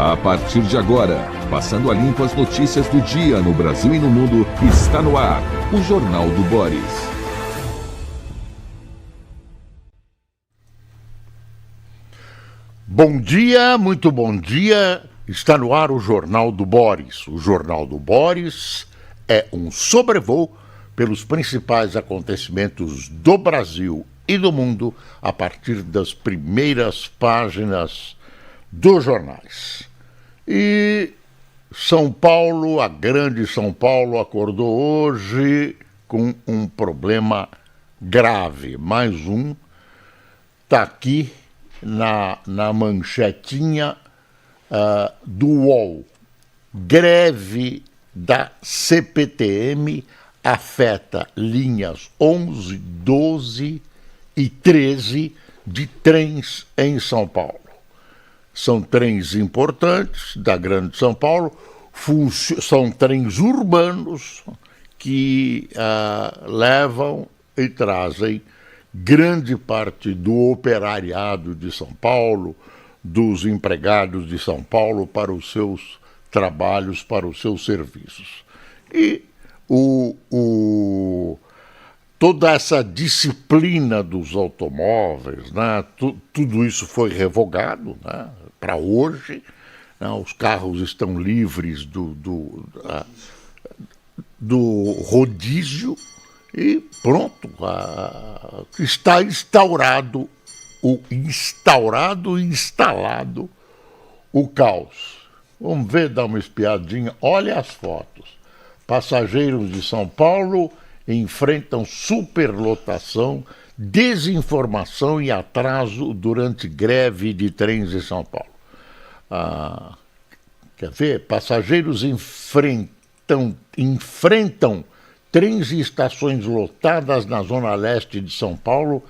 A partir de agora, passando a limpo as notícias do dia no Brasil e no mundo, está no ar o Jornal do Boris. Bom dia, muito bom dia. Está no ar o Jornal do Boris. O Jornal do Boris é um sobrevoo pelos principais acontecimentos do Brasil e do mundo a partir das primeiras páginas dos jornais. E São Paulo, a grande São Paulo, acordou hoje com um problema grave. Mais um, está aqui na manchetinha do UOL. Greve da CPTM afeta linhas 11, 12 e 13 de trens em São Paulo. São trens importantes da Grande São Paulo, são trens urbanos que levam e trazem grande parte do operariado de São Paulo, dos empregados de São Paulo para os seus trabalhos, para os seus serviços. E toda essa disciplina dos automóveis, né, tudo isso foi revogado, né, para hoje. Né, os carros estão livres do rodízio e pronto, está instalado o caos. Vamos ver, dar uma espiadinha. Olha as fotos. Passageiros de São Paulo enfrentam superlotação, desinformação e atraso durante greve de trens em São Paulo. Quer ver? Passageiros enfrentam trens e estações lotadas na zona leste de São Paulo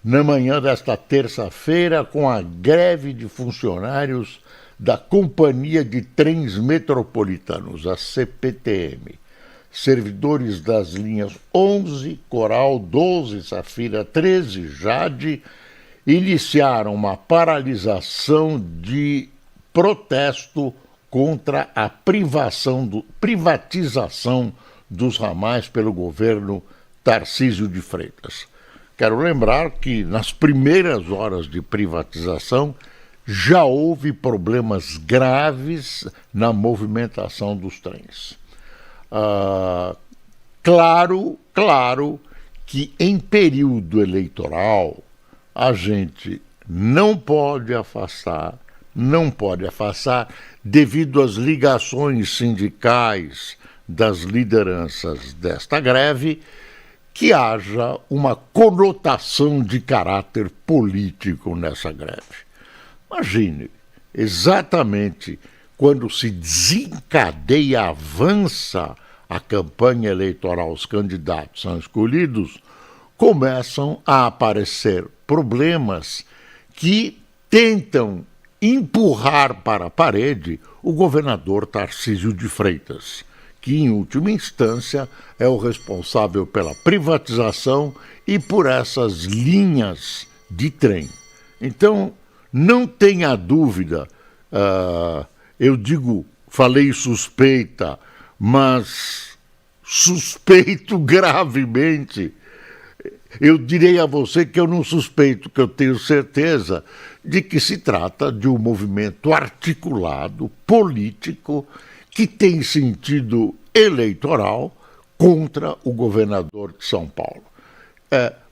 na manhã desta terça-feira com a greve de funcionários da Companhia de Trens Metropolitanos, a CPTM. Servidores das linhas 11, Coral, 12, Safira, 13, Jade, iniciaram uma paralisação de protesto contra a privatização dos ramais pelo governo Tarcísio de Freitas. Quero lembrar que nas primeiras horas de privatização já houve problemas graves na movimentação dos trens. Claro que em período eleitoral a gente não pode afastar devido às ligações sindicais das lideranças desta greve, que haja uma conotação de caráter político nessa greve. Imagine, exatamente quando se desencadeia, avança a campanha eleitoral, os candidatos são escolhidos, começam a aparecer problemas que tentam empurrar para a parede o governador Tarcísio de Freitas, que, em última instância, é o responsável pela privatização e por essas linhas de trem. Então, não tenha dúvida, falei suspeita, mas suspeito gravemente. Eu direi a você que eu não suspeito, que eu tenho certeza de que se trata de um movimento articulado, político, que tem sentido eleitoral contra o governador de São Paulo.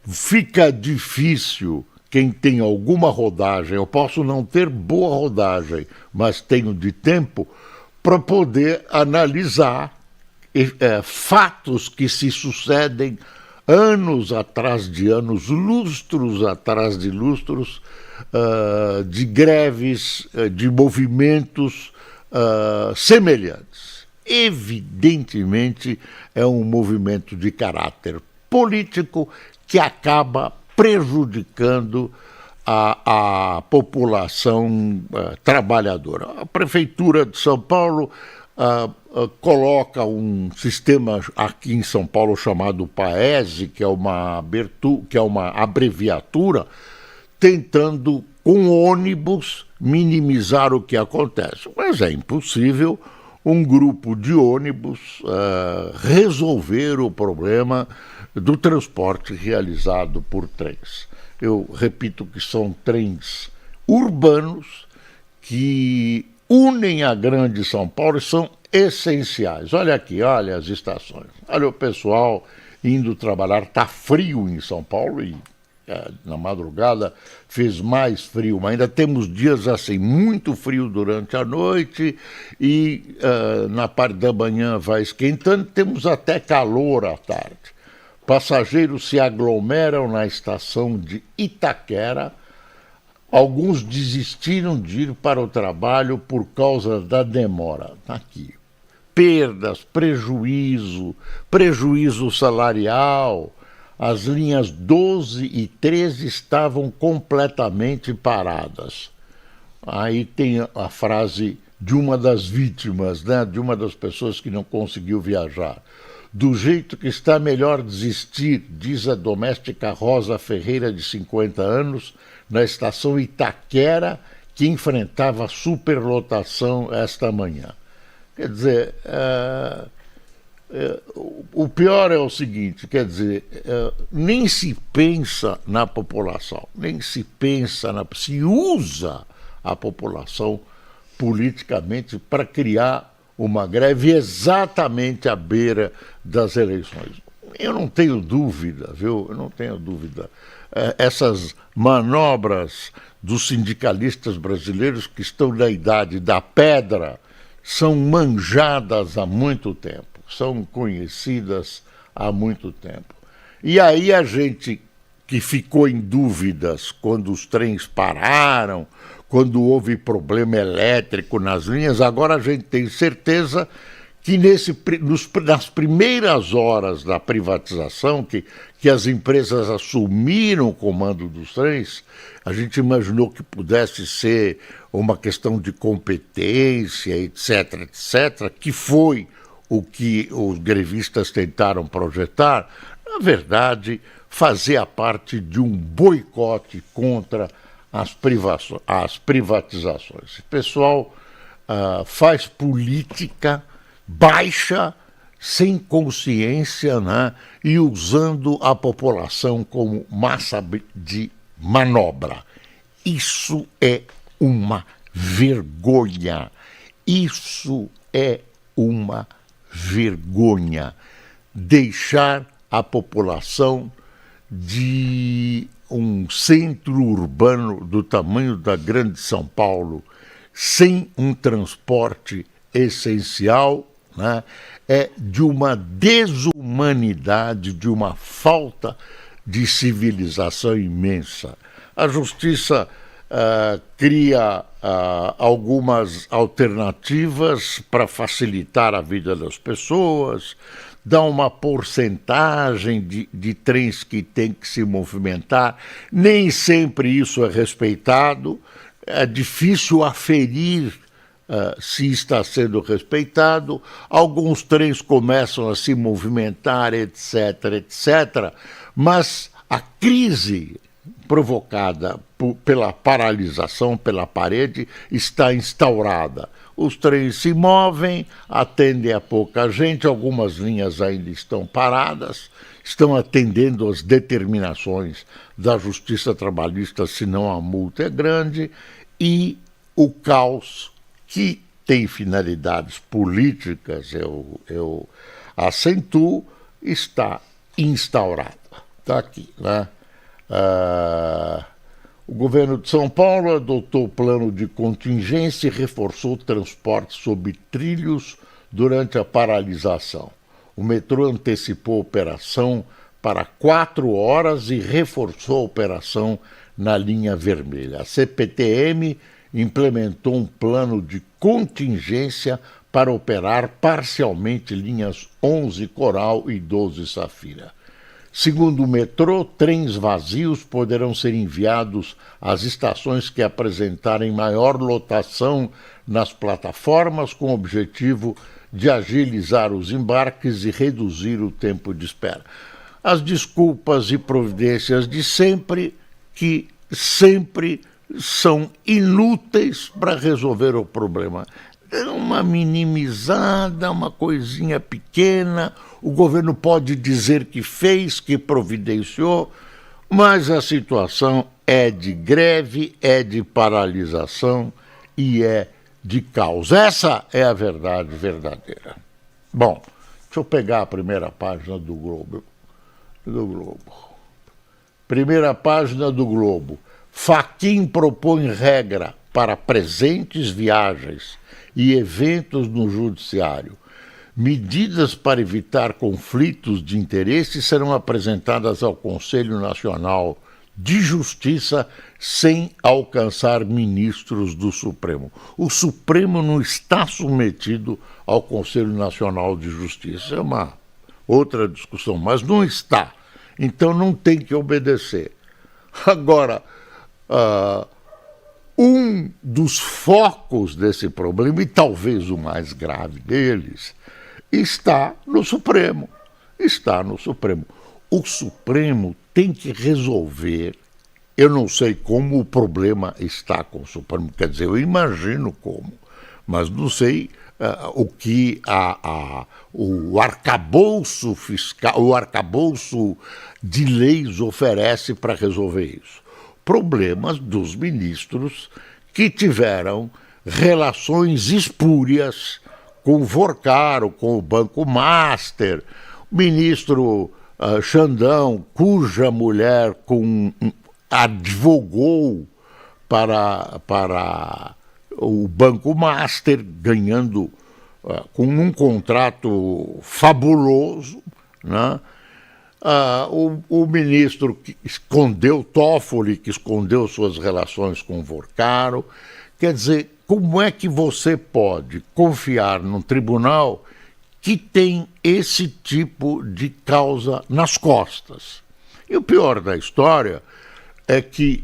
Fica difícil, quem tem alguma rodagem, eu posso não ter boa rodagem, mas tenho de tempo para poder analisar fatos que se sucedem anos atrás de anos, lustros atrás de lustros, de greves, de movimentos semelhantes. Evidentemente, é um movimento de caráter político que acaba prejudicando a população trabalhadora. A Prefeitura de São Paulo coloca um sistema aqui em São Paulo chamado PAESE, que é uma abreviatura, tentando com ônibus, minimizar o que acontece. Mas é impossível um grupo de ônibus resolver o problema do transporte realizado por trens. Eu repito que são trens urbanos que unem a grande São Paulo e são essenciais. Olha aqui, olha as estações. Olha o pessoal indo trabalhar. Está frio em São Paulo e na madrugada fez mais frio, mas ainda temos dias assim, muito frio durante a noite e na parte da manhã vai esquentando, temos até calor à tarde. Passageiros se aglomeram na estação de Itaquera, alguns desistiram de ir para o trabalho por causa da demora. Aqui, perdas, prejuízo salarial. As linhas 12 e 13 estavam completamente paradas. Aí tem a frase de uma das vítimas, né, de uma das pessoas que não conseguiu viajar. Do jeito que está, melhor desistir, diz a doméstica Rosa Ferreira, de 50 anos, na estação Itaquera, que enfrentava superlotação esta manhã. Quer dizer, o pior é o seguinte, quer dizer, nem se pensa na população, nem se pensa, se usa a população politicamente para criar uma greve exatamente à beira das eleições. Eu não tenho dúvida, viu? Eu não tenho dúvida. Essas manobras dos sindicalistas brasileiros que estão na idade da pedra são manjadas há muito tempo, são conhecidas há muito tempo. E aí a gente que ficou em dúvidas quando os trens pararam, quando houve problema elétrico nas linhas, agora a gente tem certeza que nas primeiras horas da privatização, que as empresas assumiram o comando dos trens, a gente imaginou que pudesse ser uma questão de competência, etc., etc., que foi o que os grevistas tentaram projetar. Na verdade, fazia parte de um boicote contra as privatizações. O pessoal faz política baixa, sem consciência, né, e usando a população como massa de manobra. Isso é uma vergonha. Isso é uma vergonha. Deixar a população de um centro urbano do tamanho da grande São Paulo sem um transporte essencial, né, é de uma desumanidade, de uma falta de civilização imensa. A justiça cria algumas alternativas para facilitar a vida das pessoas, dá uma porcentagem de trens que tem que se movimentar. Nem sempre isso é respeitado, é difícil aferir se está sendo respeitado. Alguns trens começam a se movimentar, etc., etc., mas a crise provocada pela paralisação, pela parede, está instaurada. Os trens se movem, atendem a pouca gente, algumas linhas ainda estão paradas, estão atendendo às determinações da Justiça Trabalhista, senão a multa é grande, e o caos, que tem finalidades políticas, eu acentuo, está instaurado. Está aqui, né? O governo de São Paulo adotou o plano de contingência e reforçou o transporte sob trilhos durante a paralisação. O metrô antecipou a operação para 4 horas e reforçou a operação na linha vermelha. A CPTM implementou um plano de contingência para operar parcialmente linhas 11 Coral e 12 Safira. Segundo o metrô, trens vazios poderão ser enviados às estações que apresentarem maior lotação nas plataformas, com o objetivo de agilizar os embarques e reduzir o tempo de espera. As desculpas e providências de sempre, que sempre são inúteis para resolver o problema. É uma minimizada, uma coisinha pequena, o governo pode dizer que fez, que providenciou, mas a situação é de greve, é de paralisação e é de caos. Essa é a verdade verdadeira. Bom, deixa eu pegar a primeira página do Globo. Primeira página do Globo. Fachin propõe regra para presentes, viagens e eventos no judiciário. Medidas para evitar conflitos de interesse serão apresentadas ao Conselho Nacional de Justiça sem alcançar ministros do Supremo. O Supremo não está submetido ao Conselho Nacional de Justiça. É uma outra discussão, mas não está. Então não tem que obedecer. Agora, um dos focos desse problema, e talvez o mais grave deles, está no Supremo. Está no Supremo. O Supremo tem que resolver. Eu não sei como o problema está com o Supremo, quer dizer, eu imagino como, mas não sei o que o arcabouço fiscal, o arcabouço de leis oferece para resolver isso. Problemas dos ministros que tiveram relações espúrias com o Vorcaro, com o Banco Master, o ministro Xandão, cuja mulher advogou para o Banco Master, ganhando com um contrato fabuloso, né? O ministro que escondeu, Toffoli, que escondeu suas relações com o Vorcaro. Quer dizer, como é que você pode confiar num tribunal que tem esse tipo de causa nas costas? E o pior da história é que,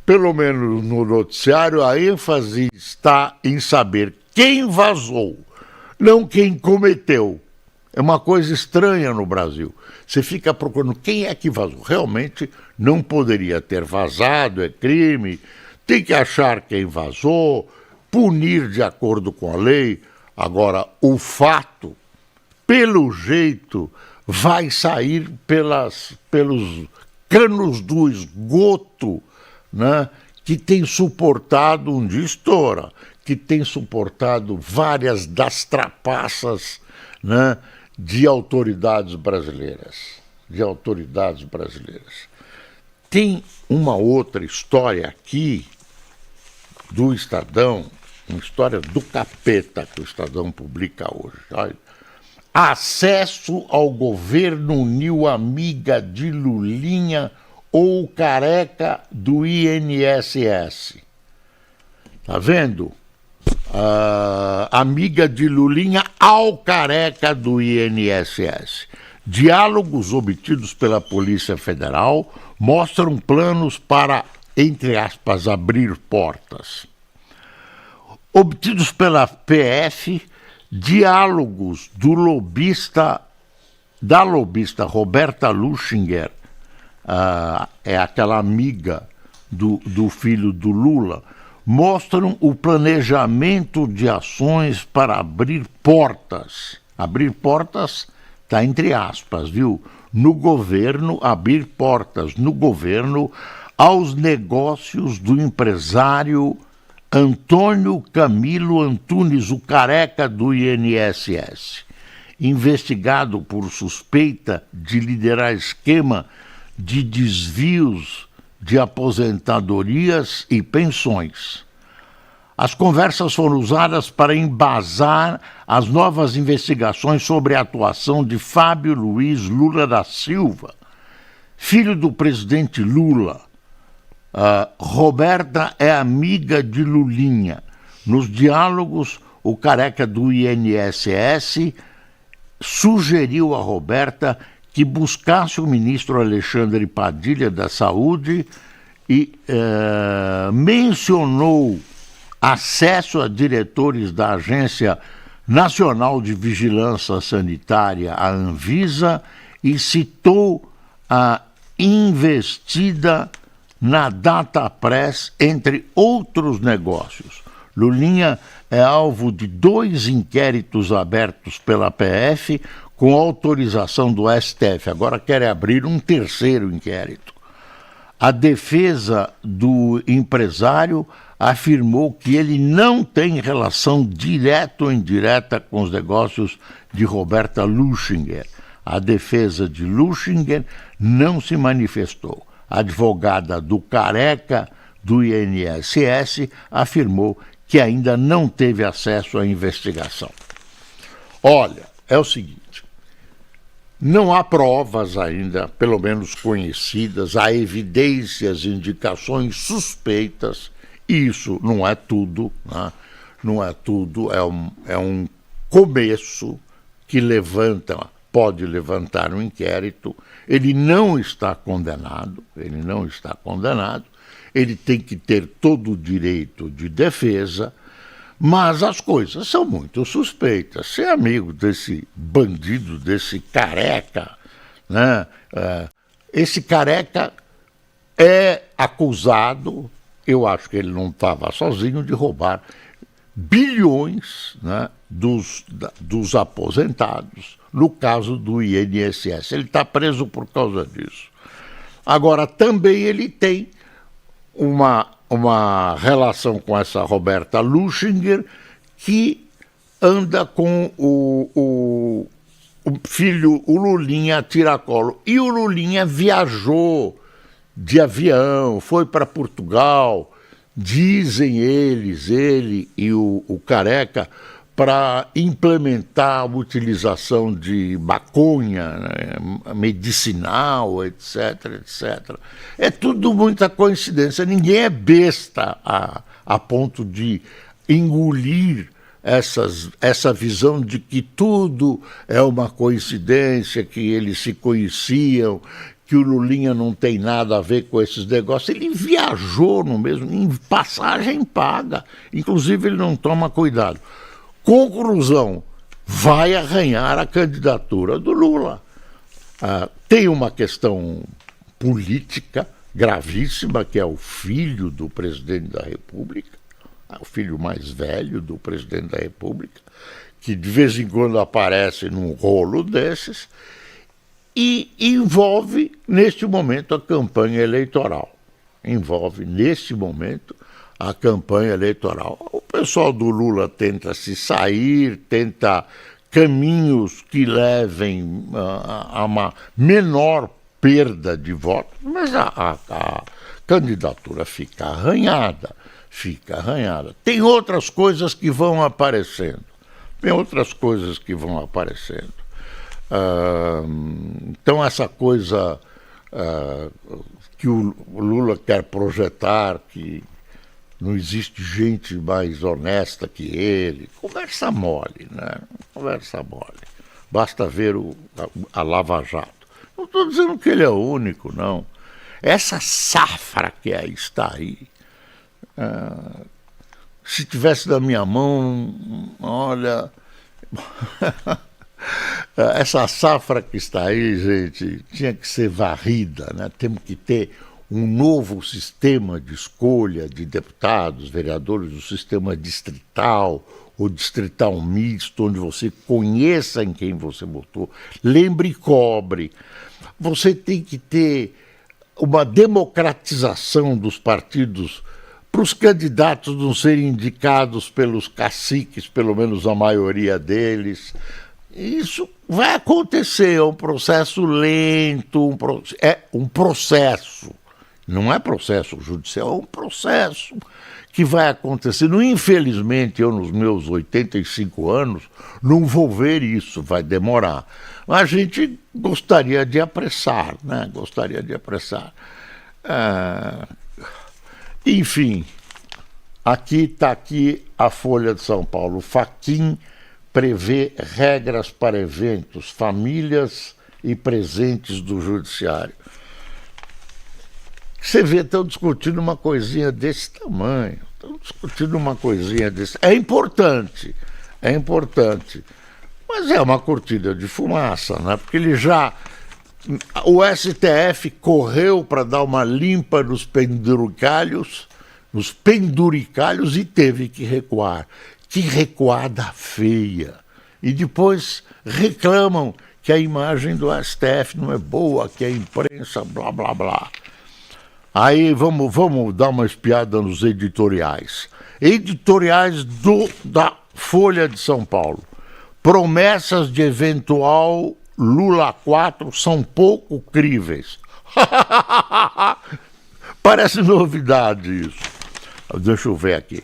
pelo menos no noticiário, a ênfase está em saber quem vazou, não quem cometeu. É uma coisa estranha no Brasil. Você fica procurando quem é que vazou. Realmente não poderia ter vazado, é crime. Tem que achar quem vazou, punir de acordo com a lei. Agora, o fato, pelo jeito, vai sair pelos canos do esgoto, né, que tem suportado um dia estoura, que tem suportado várias das trapaças, né, de autoridades brasileiras. Tem uma outra história aqui do Estadão, uma história do capeta que o Estadão publica hoje. Olha. Acesso ao governo uniu amiga de Lulinha ou careca do INSS. Tá vendo? Amiga de Lulinha ao careca do INSS. Diálogos obtidos pela Polícia Federal mostram planos para, entre aspas, abrir portas. Obtidos pela PF, diálogos da lobista Roberta Luchinger, é aquela amiga do filho do Lula, mostram o planejamento de ações para abrir portas. Abrir portas está entre aspas, viu? No governo, abrir portas no governo aos negócios do empresário Antônio Camilo Antunes, o careca do INSS, investigado por suspeita de liderar esquema de desvios de aposentadorias e pensões. As conversas foram usadas para embasar as novas investigações sobre a atuação de Fábio Luiz Lula da Silva, filho do presidente Lula. Roberta é amiga de Lulinha. Nos diálogos, o careca do INSS sugeriu a Roberta que buscasse o ministro Alexandre Padilha da Saúde e mencionou acesso a diretores da Agência Nacional de Vigilância Sanitária, a Anvisa, e citou a investida na Datapress, entre outros negócios. Lulinha é alvo de 2 inquéritos abertos pela PF com autorização do STF. Agora querem abrir um 3º inquérito. A defesa do empresário afirmou que ele não tem relação direta ou indireta com os negócios de Roberta Luchinger. A defesa de Luchinger não se manifestou. A advogada do Careca, do INSS, afirmou que ainda não teve acesso à investigação. Olha, é o seguinte, não há provas ainda, pelo menos conhecidas, há evidências, indicações suspeitas, e isso não é tudo, né? Não é tudo, é um começo que pode levantar um inquérito. Ele não está condenado, ele tem que ter todo o direito de defesa, mas as coisas são muito suspeitas. Ser amigo desse bandido, desse Careca, né? Esse Careca é acusado, eu acho que ele não estava sozinho, de roubar bilhões, né, dos aposentados, no caso do INSS. Ele está preso por causa disso. Agora, também ele tem uma relação com essa Roberta Luchinger, que anda com o filho, o Lulinha, a tiracolo. E o Lulinha viajou de avião, foi para Portugal, dizem ele e o Careca, para implementar a utilização de maconha, né, medicinal, etc. É tudo muita coincidência. Ninguém é besta a ponto de engolir essa visão de que tudo é uma coincidência, que eles se conheciam, que o Lulinha não tem nada a ver com esses negócios. Ele viajou no mesmo, em passagem paga. Inclusive, ele não toma cuidado. Conclusão, vai arranhar a candidatura do Lula. Tem uma questão política gravíssima, que é o filho do presidente da República, o filho mais velho do presidente da República, que de vez em quando aparece num rolo desses, e envolve, neste momento, a campanha eleitoral. O pessoal do Lula tenta se sair, tenta caminhos que levem a uma menor perda de votos, mas a candidatura fica arranhada. Tem outras coisas que vão aparecendo. Então, essa coisa que o Lula quer projetar, que não existe gente mais honesta que ele, conversa mole, né? Basta ver a Lava Jato. Não estou dizendo que ele é o único, não. Essa safra que está aí, se tivesse na minha mão, olha... Essa safra que está aí, gente, tinha que ser varrida, né? Temos que ter um novo sistema de escolha de deputados, vereadores, do sistema distrital ou distrital misto, onde você conheça em quem você votou, lembre e cobre. Você tem que ter uma democratização dos partidos para os candidatos não serem indicados pelos caciques, pelo menos a maioria deles. Isso vai acontecer, é um processo lento, é um processo, não é processo judicial, é um processo que vai acontecendo. Infelizmente, eu nos meus 85 anos não vou ver isso, vai demorar. Mas a gente gostaria de apressar, né? Enfim, está aqui a Folha de São Paulo. Fachin prevê regras para eventos, famílias e presentes do judiciário. Você vê, estão discutindo uma coisinha desse tamanho. É importante, mas é uma cortina de fumaça, né? Porque ele já O STF correu para dar uma limpa nos penduricalhos e teve que recuar. Que recuada feia. E depois reclamam que a imagem do STF não é boa, que a imprensa, blá, blá, blá. Aí vamos dar uma espiada nos editoriais. Editoriais da Folha de São Paulo. Promessas de eventual Lula 4 são pouco críveis. Parece novidade isso. Deixa eu ver aqui.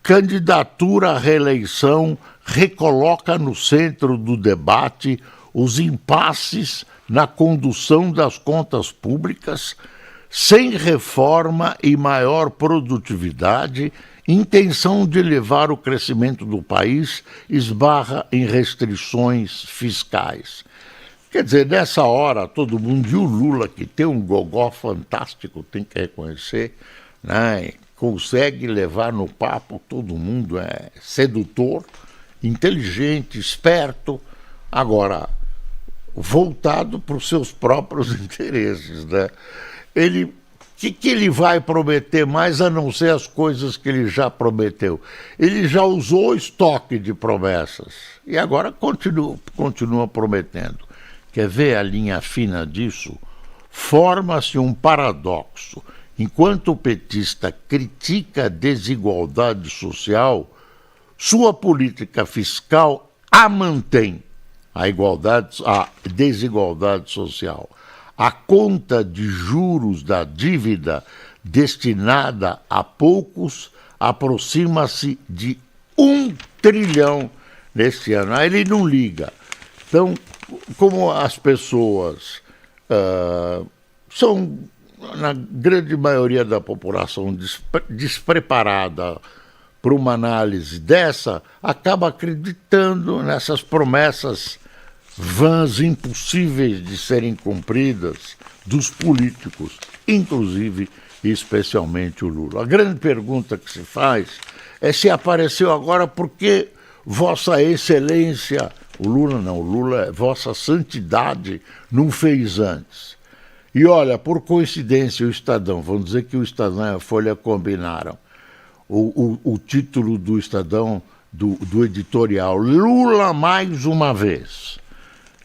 Candidatura à reeleição recoloca no centro do debate os impasses na condução das contas públicas, sem reforma e maior produtividade, intenção de elevar o crescimento do país esbarra em restrições fiscais. Quer dizer, nessa hora, todo mundo, e o Lula, que tem um gogó fantástico, tem que reconhecer, né? Consegue levar no papo todo mundo, é sedutor, inteligente, esperto, agora voltado para os seus próprios interesses, né? Que ele vai prometer mais a não ser as coisas que ele já prometeu? Ele já usou estoque de promessas e agora continua prometendo. Quer ver a linha fina disso? Forma-se um paradoxo. Enquanto o petista critica a desigualdade social, sua política fiscal a mantém, a desigualdade social. A conta de juros da dívida destinada a poucos aproxima-se de 1 trilhão neste ano. Aí ele não liga. Então, como as pessoas são, na grande maioria da população, despreparada para uma análise dessa, acaba acreditando nessas promessas vãs, impossíveis de serem cumpridas dos políticos, inclusive e especialmente o Lula. A grande pergunta que se faz é se apareceu agora porque Vossa Excelência, o Lula é Vossa Santidade, não fez antes. E olha, por coincidência, o Estadão, vamos dizer que o Estadão e a Folha combinaram. O título do Estadão, do editorial, Lula mais uma vez.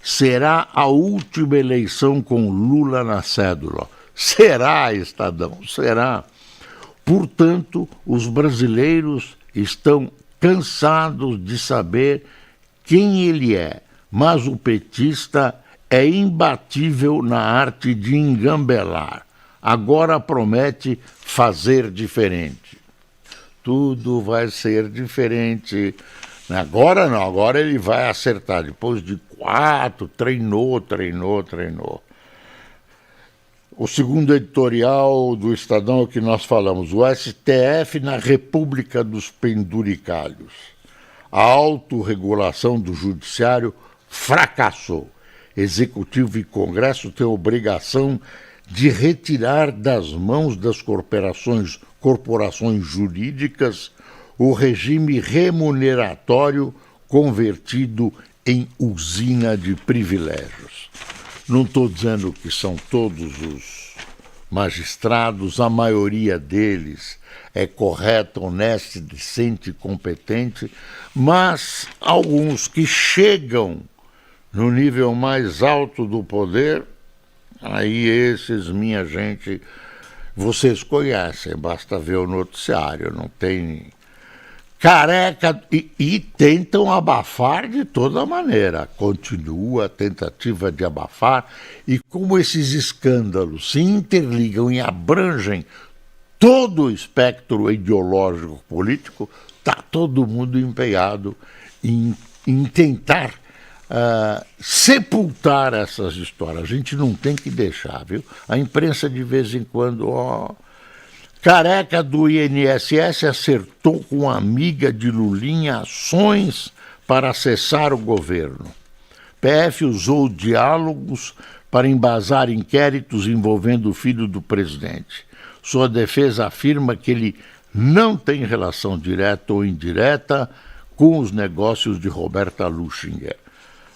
Será a última eleição com Lula na cédula. Será, Estadão, será. Portanto, os brasileiros estão cansados de saber quem ele é, mas o petista é imbatível na arte de engambelar. Agora promete fazer diferente. Tudo vai ser diferente. Agora não, agora ele vai acertar. Depois de 4, treinou. O segundo editorial do Estadão é o que nós falamos. O STF na República dos Penduricalhos. A autorregulação do judiciário fracassou. Executivo e Congresso têm a obrigação de retirar das mãos das corporações jurídicas o regime remuneratório convertido em usina de privilégios. Não estou dizendo que são todos os magistrados, a maioria deles é correta, honesta, decente e competente, mas alguns que chegam no nível mais alto do poder, aí esses, minha gente, vocês conhecem, basta ver o noticiário, não tem... Careca, e tentam abafar de toda maneira. Continua a tentativa de abafar, e como esses escândalos se interligam e abrangem todo o espectro ideológico político, está todo mundo empenhado em tentar sepultar essas histórias. A gente não tem que deixar, viu? A imprensa de vez em quando... Careca do INSS acertou com amiga de Lulinha ações para acessar o governo. PF usou diálogos para embasar inquéritos envolvendo o filho do presidente. Sua defesa afirma que ele não tem relação direta ou indireta com os negócios de Roberta Luchinger.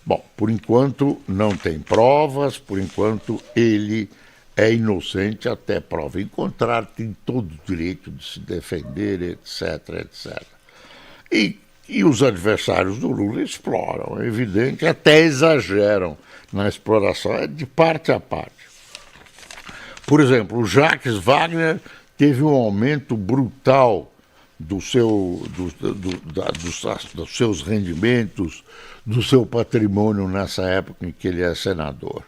Bom, por enquanto não tem provas, por enquanto ele é inocente até prova em contrário, tem todo o direito de se defender, etc, etc. E os adversários do Lula exploram, é evidente, até exageram na exploração, é de parte a parte. Por exemplo, o Jacques Wagner teve um aumento brutal dos seus rendimentos, do seu patrimônio nessa época em que ele é senador.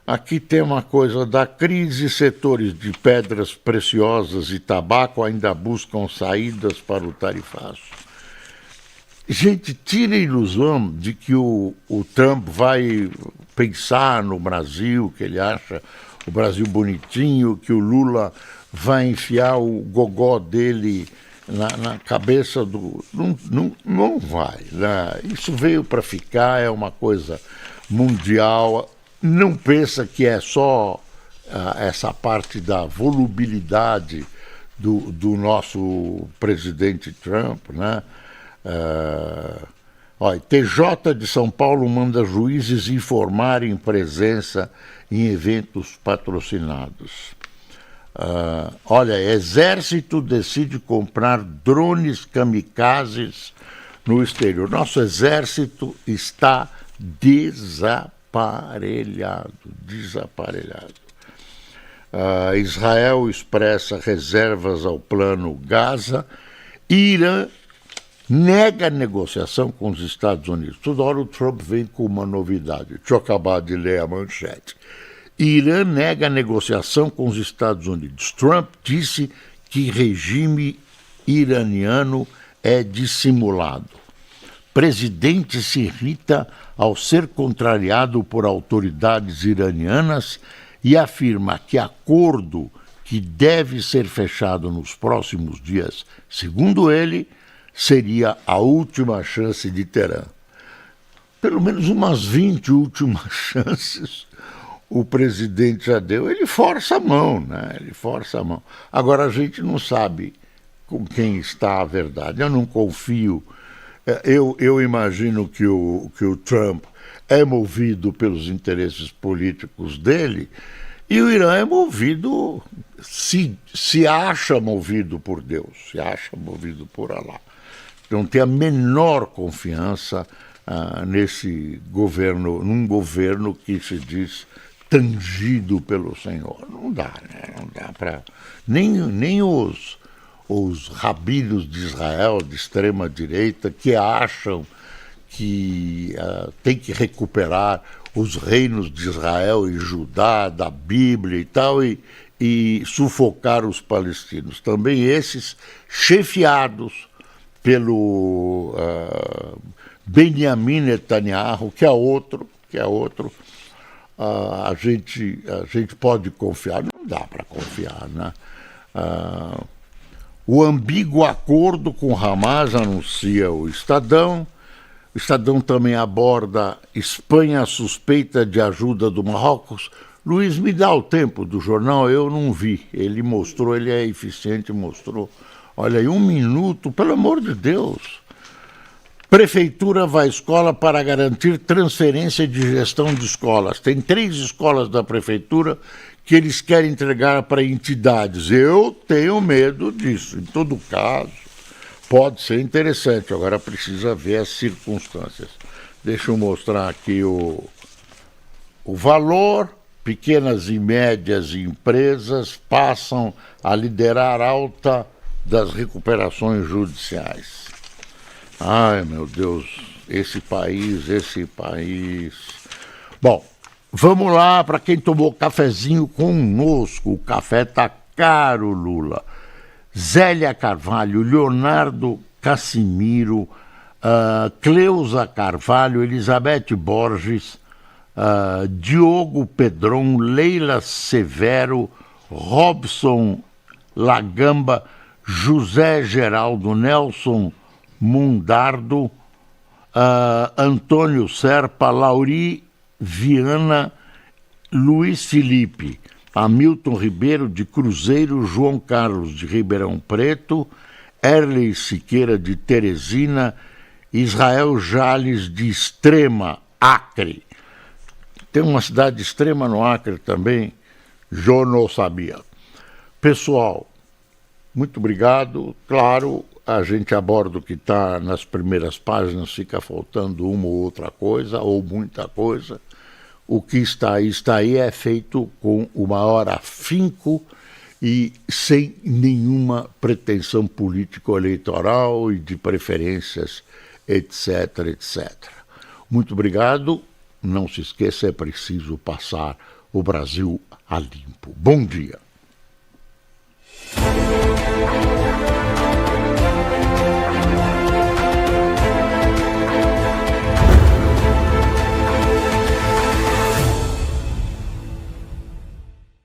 Aqui tem uma coisa da crise, setores de pedras preciosas e tabaco ainda buscam saídas para o tarifaço. Gente, tira a ilusão de que o Trump vai pensar no Brasil, que ele acha o Brasil bonitinho, que o Lula vai enfiar o gogó dele na cabeça do... Não vai, né? Isso veio para ficar, é uma coisa mundial. Não pensa que é só essa parte da volubilidade do nosso presidente Trump, né? Olha, TJ de São Paulo manda juízes informarem presença em eventos patrocinados. Olha, Exército decide comprar drones kamikazes no exterior. Nosso exército está desaparelhado. Israel expressa reservas ao plano Gaza. Irã nega a negociação com os Estados Unidos. Toda hora o Trump vem com uma novidade. Deixa eu acabar de ler a manchete. Irã nega a negociação com os Estados Unidos. Trump disse que regime iraniano é dissimulado. Presidente se irrita ao ser contrariado por autoridades iranianas e afirma que acordo que deve ser fechado nos próximos dias, segundo ele, seria a última chance de Teherã. Pelo menos umas 20 últimas chances o presidente já deu. Ele força a mão, né? Ele força a mão. Agora a gente não sabe com quem está a verdade. Eu não confio. Eu imagino que o Trump é movido pelos interesses políticos dele e o Irã é movido, se acha movido por Deus, se acha movido por Allah. Não tem a menor confiança nesse governo, num governo que se diz tangido pelo Senhor. Não dá, né? Não dá para... Nem os rabinos de Israel, de extrema-direita, que acham que tem que recuperar os reinos de Israel e Judá, da Bíblia e tal, e sufocar os palestinos. Também esses chefiados pelo Benjamin Netanyahu, que é outro, a gente pode confiar. Não dá para confiar, né? O ambíguo acordo com Hamas, anuncia o Estadão. O Estadão também aborda Espanha suspeita de ajuda do Marrocos. Luiz, me dá o tempo do jornal, eu não vi. Ele mostrou, ele é eficiente, mostrou. Olha aí, 1 minuto, pelo amor de Deus. Prefeitura vai à escola para garantir transferência de gestão de escolas. Tem 3 escolas da prefeitura que eles querem entregar para entidades. Eu tenho medo disso. Em todo caso, pode ser interessante. Agora precisa ver as circunstâncias. Deixa eu mostrar aqui o valor. Pequenas e médias empresas passam a liderar alta das recuperações judiciais. Ai, meu Deus, esse país. Bom, vamos lá para quem tomou cafezinho conosco. O café tá caro, Lula. Zélia Carvalho, Leonardo Cassimiro, Cleusa Carvalho, Elizabeth Borges, Diogo Pedron, Leila Severo, Robson Lagamba, José Geraldo, Nelson Mundardo, Antônio Serpa, Lauri Viana, Luiz Felipe, Hamilton Ribeiro de Cruzeiro, João Carlos de Ribeirão Preto, Erley Siqueira de Teresina, Israel Jales de Extrema, Acre. Tem uma cidade de Extrema no Acre também, eu não sabia. Pessoal, muito obrigado. Claro, a gente aborda o que está nas primeiras páginas, fica faltando uma ou outra coisa, ou muita coisa. O que está aí é feito com o maior afinco e sem nenhuma pretensão político-eleitoral e de preferências, etc, etc. Muito obrigado. Não se esqueça, é preciso passar o Brasil a limpo. Bom dia.